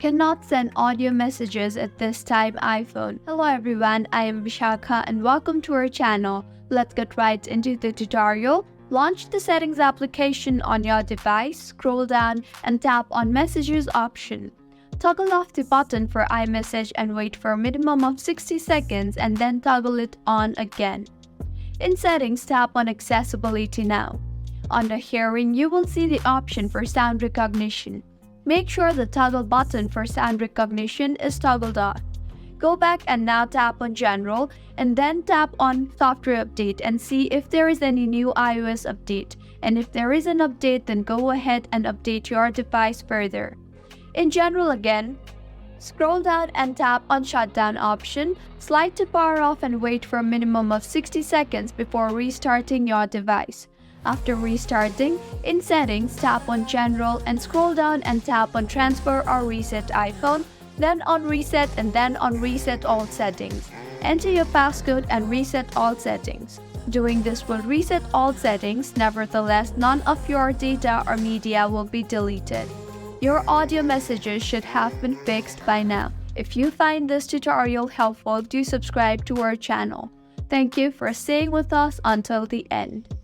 cannot send audio messages at this time iPhone. Hello everyone, I am Vishakha and welcome to our channel. Let's get right into the tutorial. Launch the Settings application on your device, scroll down and tap on Messages option. Toggle off the button for iMessage and wait for a minimum of 60 seconds and then toggle it on again. In Settings, tap on Accessibility now. Under Hearing, you will see the option for sound recognition. Make sure the toggle button for sound recognition is toggled off. Go back and now tap on General and then tap on Software Update and see if there is any new iOS update. And if there is an update, then go ahead and update your device further. In General again, scroll down and tap on Shutdown option, slide to power off and wait for a minimum of 60 seconds before restarting your device. After restarting, in Settings, tap on General and scroll down and tap on Transfer or Reset iPhone, then on Reset and then on Reset All Settings. Enter your passcode and reset all settings. Doing this will reset all settings, nevertheless, none of your data or media will be deleted. Your audio messages should have been fixed by now. If you find this tutorial helpful, do subscribe to our channel. Thank you for staying with us until the end.